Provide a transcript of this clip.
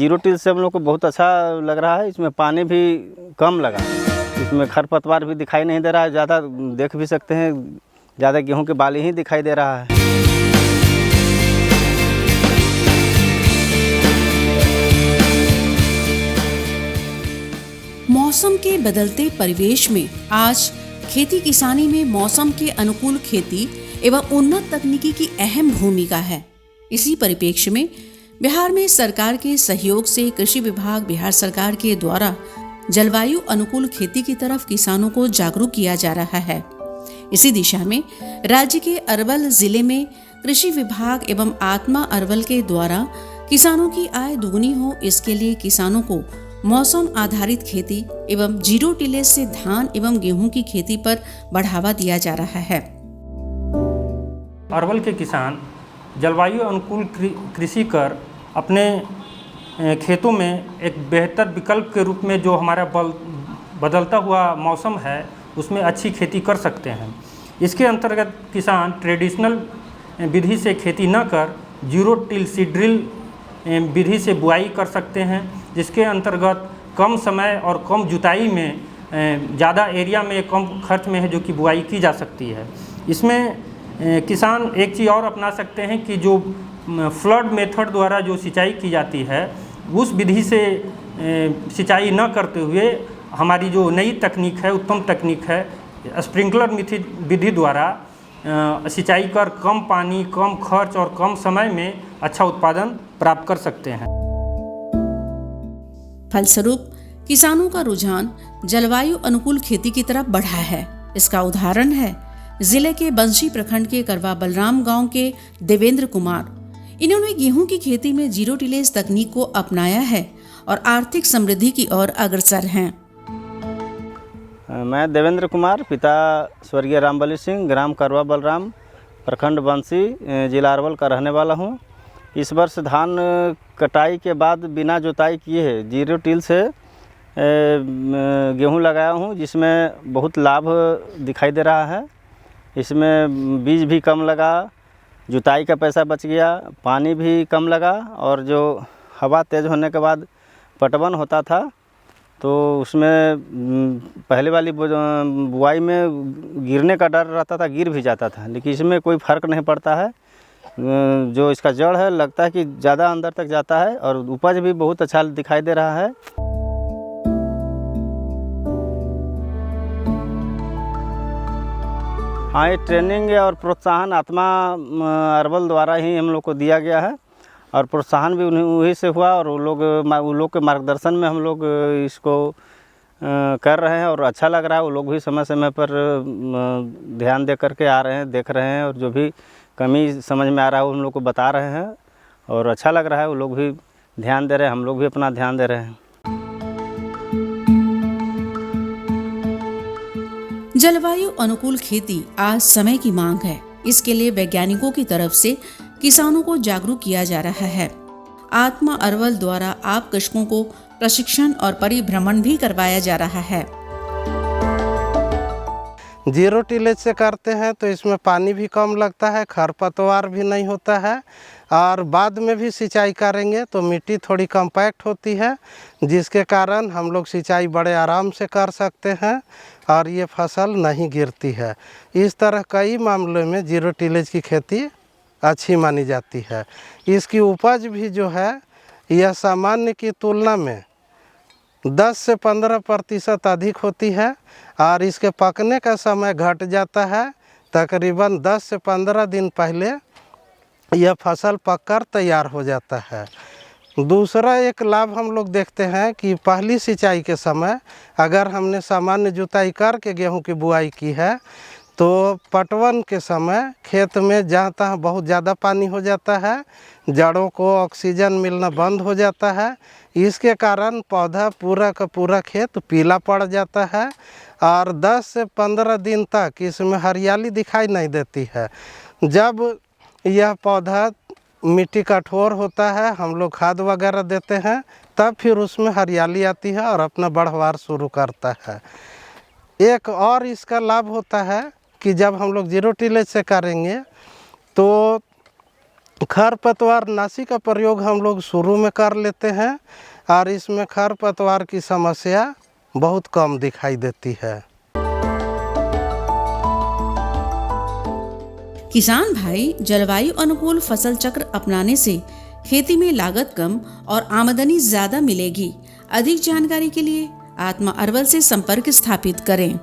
Zero till से हम लोग को बहुत अच्छा लग रहा है। इसमें पानी भी कम लगा, इसमें खरपतवार भी दिखाई नहीं दे रहा है ज़्यादा, देख भी सकते हैं ज़्यादा गेहूं के बाली ही दिखाई दे रहा है। मौसम के बदलते परिवेश में आज खेती किसानी में मौसम के अनुकूल खेती एवं उन्नत तकनीकी की अहम भूमिका है। इसी परिप्रेक्ष्य में बिहार में सरकार के सहयोग से कृषि विभाग बिहार सरकार के द्वारा जलवायु अनुकूल खेती की तरफ किसानों को जागरूक किया जा रहा है। इसी दिशा में राज्य के अरवल जिले में कृषि विभाग एवं आत्मा अरवल के द्वारा किसानों की आय दुगनी हो, इसके लिए किसानों को मौसम आधारित खेती एवं जीरो टिलेज से धान एवं गेहूं की खेती पर बढ़ावा दिया जा रहा है। अरवल के किसान जलवायु अनुकूल कृषि कर अपने खेतों में एक बेहतर विकल्प के रूप में जो हमारा बदलता हुआ मौसम है उसमें अच्छी खेती कर सकते हैं। इसके अंतर्गत किसान ट्रेडिशनल विधि से खेती न कर जीरो टिल सीड्रिल विधि से बुआई कर सकते हैं, जिसके अंतर्गत कम समय और कम जुताई में ज़्यादा एरिया में कम खर्च में है जो कि बुआई की जा सकती है। इसमें किसान एक चीज़ और अपना सकते हैं कि जो फ्लड मेथड द्वारा जो सिंचाई की जाती है उस विधि से सिंचाई न करते हुए हमारी जो नई तकनीक है, उत्तम तकनीक है, स्प्रिंकलर विधि द्वारा सिंचाई कर कम पानी, कम खर्च और कम समय में अच्छा उत्पादन प्राप्त कर सकते हैं। फलस्वरूप किसानों का रुझान जलवायु अनुकूल खेती की तरफ बढ़ा है। इसका उदाहरण है जिले के बंसी प्रखंड के करवा बलराम गांव के देवेंद्र कुमार। इन्होंने गेहूं की खेती में जीरो टिलेज तकनीक को अपनाया है और आर्थिक समृद्धि की ओर अग्रसर हैं। मैं देवेंद्र कुमार, पिता स्वर्गीय रामबली सिंह, ग्राम करवा बलराम, प्रखंड बंसी, जिला अरवल का रहने वाला हूं। इस वर्ष धान कटाई के बाद बिना जुताई किए है जीरो टिल से गेहूं लगाया हूं, जिसमें बहुत लाभ दिखाई दे रहा है। इसमें बीज भी कम लगा, जुताई का पैसा बच गया, पानी भी कम लगा और जो हवा तेज़ होने के बाद पटवन होता था तो उसमें पहले वाली बुआई में गिरने का डर रहता था, गिर भी जाता था, लेकिन इसमें कोई फ़र्क नहीं पड़ता है। जो इसका जड़ है लगता है कि ज़्यादा अंदर तक जाता है और उपज भी बहुत अच्छा दिखाई दे रहा है। हाँ, ये ट्रेनिंग और प्रोत्साहन आत्मा अरवल द्वारा ही हम लोग को दिया गया है और प्रोत्साहन भी उन्हीं से हुआ और वो लोग के मार्गदर्शन में हम लोग इसको कर रहे हैं और अच्छा लग रहा है। वो लोग भी समय समय पर ध्यान दे करके आ रहे हैं, देख रहे हैं और जो भी कमी समझ में आ रहा है वो हम लोग को बता रहे हैं और अच्छा लग रहा है। वो लोग भी ध्यान दे रहे हैं, हम लोग भी अपना ध्यान दे रहे हैं। जलवायु अनुकूल खेती आज समय की मांग है। इसके लिए वैज्ञानिकों की तरफ से किसानों को जागरूक किया जा रहा है। आत्मा अरवल द्वारा आप कृषकों को प्रशिक्षण और परिभ्रमण भी करवाया जा रहा है। जीरो टिलेज से करते हैं तो इसमें पानी भी कम लगता है, खरपतवार भी नहीं होता है और बाद में भी सिंचाई करेंगे तो मिट्टी थोड़ी कम्पैक्ट होती है, जिसके कारण हम लोग सिंचाई बड़े आराम से कर सकते हैं और ये फसल नहीं गिरती है। इस तरह कई मामलों में जीरो टिलेज की खेती अच्छी मानी जाती है। इसकी उपज भी जो है यह सामान्य की तुलना में 10 से 15% अधिक होती है और इसके पकने का समय घट जाता है। तकरीबन 10 से 15 दिन पहले यह फसल पककर तैयार हो जाता है। दूसरा एक लाभ हम लोग देखते हैं कि पहली सिंचाई के समय अगर हमने सामान्य जुताई करके गेहूं की बुआई की है तो पटवन के समय खेत में जहाँ तहाँ बहुत ज़्यादा पानी हो जाता है, जड़ों को ऑक्सीजन मिलना बंद हो जाता है। इसके कारण पौधा पूरा का पूरा खेत पीला पड़ जाता है और 10 से 15 दिन तक इसमें हरियाली दिखाई नहीं देती है। जब यह पौधा मिट्टी कठोर होता है, हम लोग खाद वगैरह देते हैं, तब फिर उसमें हरियाली आती है और अपना बढ़वार शुरू करता है। एक और इसका लाभ होता है कि जब हम लोग जीरो टिलेज से करेंगे तो खरपतवार नाशी का प्रयोग हम लोग शुरू में कर लेते हैं और इसमें खरपतवार की समस्या बहुत कम दिखाई देती है। किसान भाई, जलवायु अनुकूल फसल चक्र अपनाने से खेती में लागत कम और आमदनी ज्यादा मिलेगी। अधिक जानकारी के लिए आत्मा अरवल से संपर्क स्थापित करें।